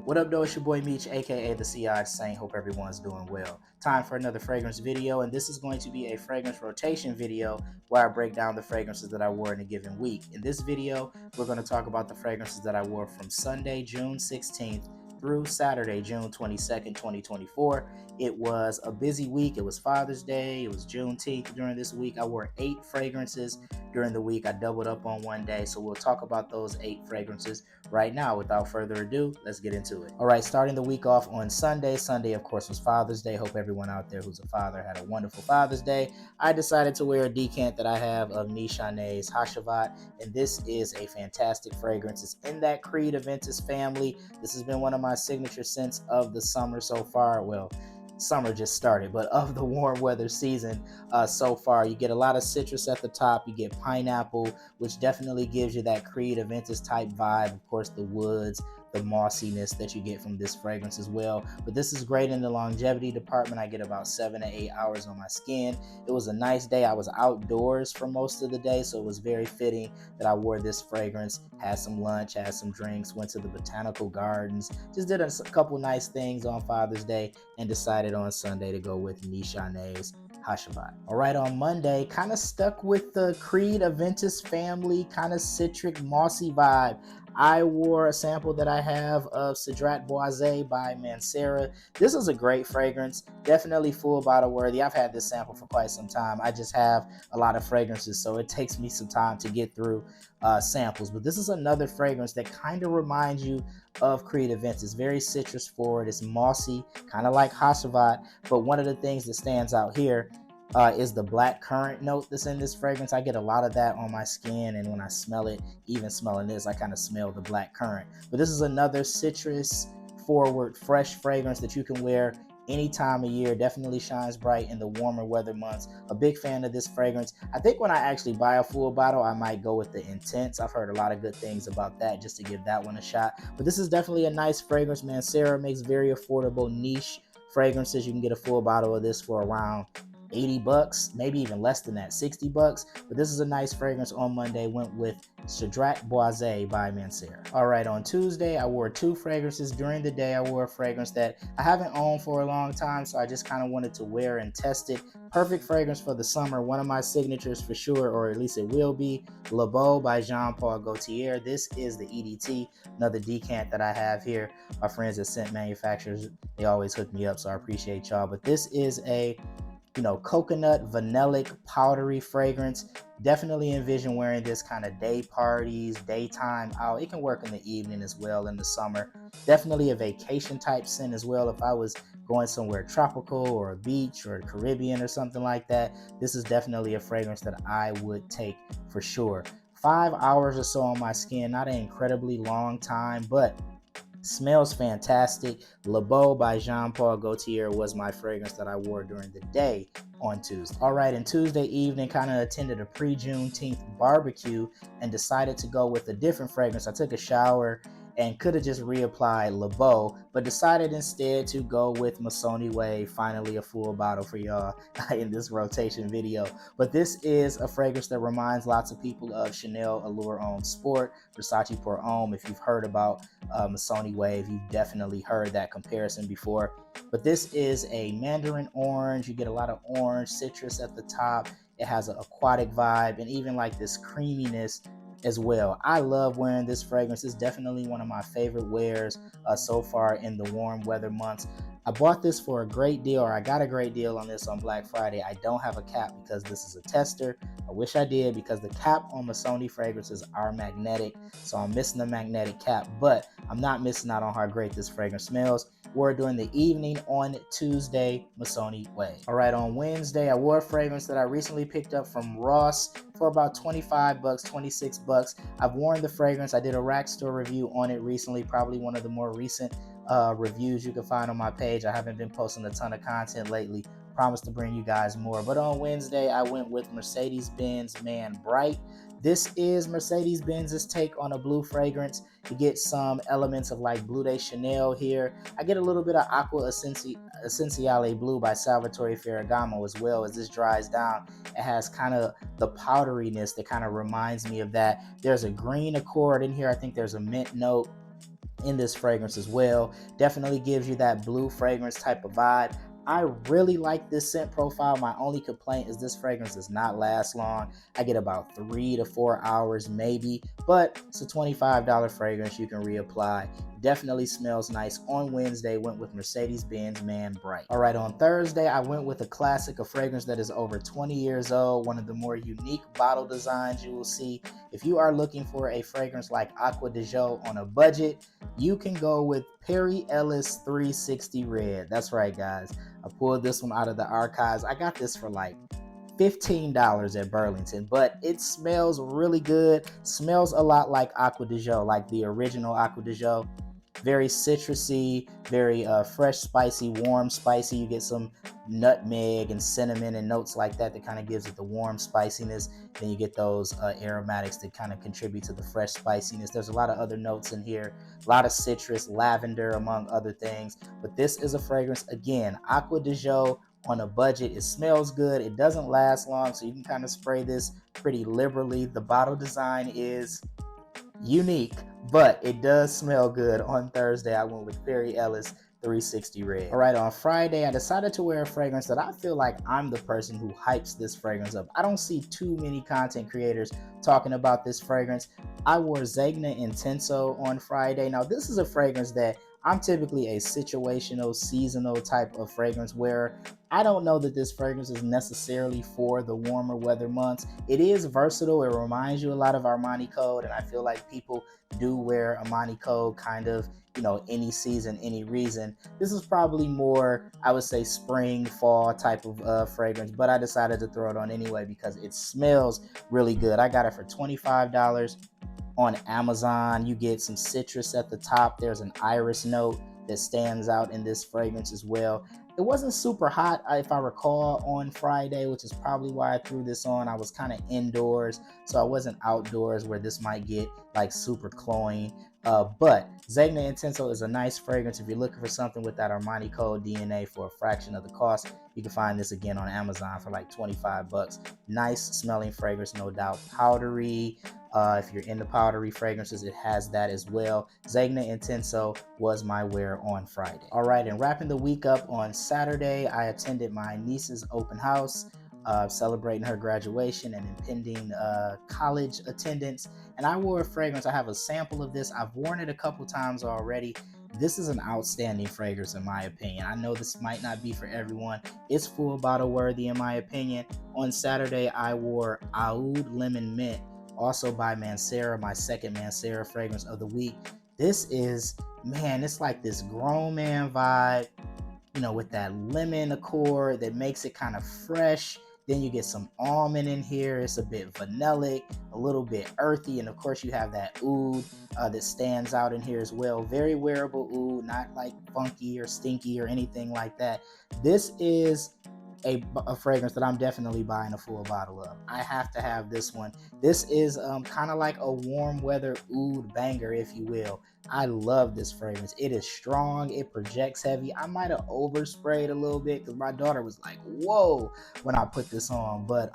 What up, though? It's your boy Meech, aka the CI Saint. Hope everyone's doing well. Time for another fragrance video, and this is going to be a fragrance rotation video where I break down the fragrances that I wore in a given week. In this video, we're going to talk about the fragrances that I wore from Sunday, June 16th through Saturday, June 22nd, 2024. It was a busy week. It was Father's Day. It was Juneteenth during this week. I wore 8 fragrances during the week. I doubled up on one day. So we'll talk about those 8 fragrances right now. Without further ado, let's get into it. All right, starting the week off on Sunday. Sunday, of course, was Father's Day. Hope everyone out there who's a father had a wonderful Father's Day. I decided to wear a decant that I have of Nishane's Hashavat, and this is a fantastic fragrance. It's in that Creed Aventus family. This has been one of my signature scents of the summer so far. Well, summer just started, but of the warm weather season so far. You get a lot of citrus at the top. You get pineapple, which definitely gives you that Creed Aventus type vibe. Of course, the woods, the mossiness that you get from this fragrance as well. But this is great in the longevity department. I get about 7 to 8 hours on my skin. It was a nice day. I was outdoors for most of the day, so it was very fitting that I wore this fragrance. Had some lunch, had some drinks, went to the botanical gardens, just did a couple nice things on Father's Day, and decided on Sunday to go with Nishane's Hashavat. All right, on Monday, kind of stuck with the Creed Aventus family, kind of citric, mossy vibe. I wore a sample that I have of Cedrat Boisé by Mancera. This is a great fragrance, definitely full bottle worthy. I've had this sample for quite some time. I just have a lot of fragrances, so it takes me some time to get through samples. But this is another fragrance that kind of reminds you of Creed Aventus. It's very citrus forward. It's mossy, kind of like Hashavat. But one of the things that stands out here is the black currant note that's in this fragrance. I get a lot of that on my skin, and when I smell it, even smelling this, I kind of smell the black currant. But this is another citrus forward, fresh fragrance that you can wear any time of year. Definitely shines bright in the warmer weather months. A big fan of this fragrance. I think when I actually buy a full bottle, I might go with the Intense. I've heard a lot of good things about that, just to give that one a shot. But this is definitely a nice fragrance. Mancera makes very affordable niche fragrances. You can get a full bottle of this for around $80, maybe even less than that, $60. But this is a nice fragrance on Monday. Went with Cedrat Boisé by Mancera. All right, on Tuesday, I wore 2 fragrances. During the day, I wore a fragrance that I haven't owned for a long time, so I just kind of wanted to wear and test it. Perfect fragrance for the summer. One of my signatures for sure, or at least it will be, Le Beau by Jean-Paul Gaultier. This is the EDT, another decant that I have here. My friends at Scent Manufacturers, they always hook me up, so I appreciate y'all. But this is a coconut, vanillic, powdery fragrance. Definitely envision wearing this kind of day parties, daytime out. It can work in the evening as well in the summer. Definitely a vacation type scent as well. If I was going somewhere tropical or a beach or the Caribbean or something like that, this is definitely a fragrance that I would take for sure. 5 hours or so on my skin, not an incredibly long time, but smells fantastic. Le Beau by Jean-Paul Gaultier was my fragrance that I wore during the day on Tuesday. All right, and Tuesday evening, kind of attended a pre-Juneteenth barbecue and decided to go with a different fragrance. I took a shower and could have just reapplied Le Beau, but decided instead to go with Missoni Wave. Finally, a full bottle for y'all in this rotation video. But this is a fragrance that reminds lots of people of Chanel Allure Homme Sport, Versace Pour Homme. If you've heard about Missoni Wave, you've definitely heard that comparison before. But this is a mandarin orange. You get a lot of orange citrus at the top. It has an aquatic vibe and even like this creaminess as well. I love wearing this fragrance. It's definitely one of my favorite wears so far in the warm weather months. I bought this for a great deal, or I got a great deal on this on Black Friday. I don't have a cap because this is a tester. I wish I did, because the cap on Missoni fragrances are magnetic, so I'm missing the magnetic cap, but I'm not missing out on how great this fragrance smells. Wore it during the evening on Tuesday, Missoni Wave. All right, on Wednesday, I wore a fragrance that I recently picked up from Ross for about $25, $26. I've worn the fragrance. I did a rack store review on it recently, probably one of the more recent reviews you can find on my page. I haven't been posting a ton of content lately. Promise to bring you guys more. But on Wednesday, I went with Mercedes-Benz Man Bright. This is Mercedes-Benz's take on a blue fragrance. You get some elements of like Bleu de Chanel here. I get a little bit of Aqua Essenziale Blue by Salvatore Ferragamo as well. As this dries down, it has kind of the powderiness that kind of reminds me of that. There's a green accord in here. I think there's a mint note. in this fragrance as well. Definitely gives you that blue fragrance type of vibe. I really like this scent profile. My only complaint is this fragrance does not last long. I get about 3 to 4 hours maybe, but it's a $25 fragrance you can reapply. Definitely smells nice. On Wednesday, went with Mercedes-Benz Man Bright. All right, on Thursday, I went with a classic, a fragrance that is over 20 years old, one of the more unique bottle designs you will see. If you are looking for a fragrance like Aqua de Jo on a budget, you can go with Perry Ellis 360 Red. That's right, guys. I pulled this one out of the archives. I got this for like $15 at Burlington, but it smells really good. Smells a lot like Aqua de Jo, like the original Aqua de Jo. Very citrusy, very fresh, spicy, warm, spicy. You get some nutmeg and cinnamon and notes like that that kind of gives it the warm spiciness. Then you get those aromatics that kind of contribute to the fresh spiciness. There's a lot of other notes in here, a lot of citrus, lavender, among other things. But this is a fragrance, again, Aqua de Jo on a budget. It smells good. It doesn't last long, so you can kind of spray this pretty liberally. The bottle design is unique, but it does smell good. On Thursday, I went with Perry Ellis 360 Red. All right, on Friday, I decided to wear a fragrance that I feel like I'm the person who hypes this fragrance up. I don't see too many content creators talking about this fragrance. I wore Zegna Intenso on Friday. Now, this is a fragrance that I'm typically a situational, seasonal type of fragrance wearer. I don't know that this fragrance is necessarily for the warmer weather months. It is versatile. It reminds you a lot of Armani Code, and I feel like people do wear Armani Code kind of, any season, any reason. This is probably more, I would say, spring, fall type of fragrance, but I decided to throw it on anyway because it smells really good. I got it for $25 on Amazon. You get some citrus at the top. There's an iris note that stands out in this fragrance as well. It wasn't super hot, if I recall, on Friday, which is probably why I threw this on. I was kind of indoors, so I wasn't outdoors where this might get like super cloying. But Zegna Intenso is a nice fragrance. If you're looking for something with that Armani Code DNA for a fraction of the cost, you can find this again on Amazon for like 25 bucks. Nice smelling fragrance, no doubt. Powdery. If you're into powdery fragrances, it has that as well. Zegna Intenso was my wear on Friday. All right, and wrapping the week up on Saturday, I attended my niece's open house, celebrating her graduation and impending college attendance. And I wore a fragrance. I have a sample of this. I've worn it a couple times already. This is an outstanding fragrance in my opinion. I know this might not be for everyone. It's full bottle worthy in my opinion. On Saturday, I wore Oud Lemon Mint, also by Mancera, my second Mancera fragrance of the week. This is, man, it's like this grown man vibe, with that lemon accord that makes it kind of fresh. Then you get some almond in here. It's a bit vanillic, a little bit earthy, and of course you have that oud that stands out in here as well. Very wearable oud, not like funky or stinky or anything like that. This is a fragrance that I'm definitely buying a full bottle of. I have to have this one. This is kind of like a warm weather oud banger, if you will. I love this fragrance. It is strong. It projects heavy. I might have oversprayed a little bit because my daughter was like, whoa, when I put this on. But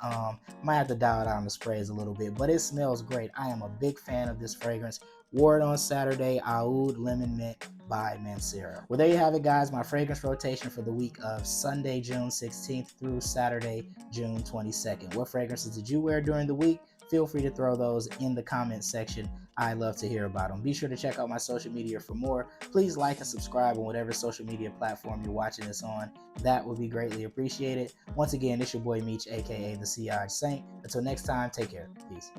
might have to dial down the sprays a little bit. But it smells great. I am a big fan of this fragrance. Wore it on Saturday, Oud Lemon Mint by Mancera. Well, there you have it, guys. My fragrance rotation for the week of Sunday, June 16th through Saturday, June 22nd. What fragrances did you wear during the week? Feel free to throw those in the comment section. I love to hear about them. Be sure to check out my social media for more. Please like and subscribe on whatever social media platform you're watching this on. That would be greatly appreciated. Once again, it's your boy Meech, aka the CI Saint. Until next time, take care. Peace.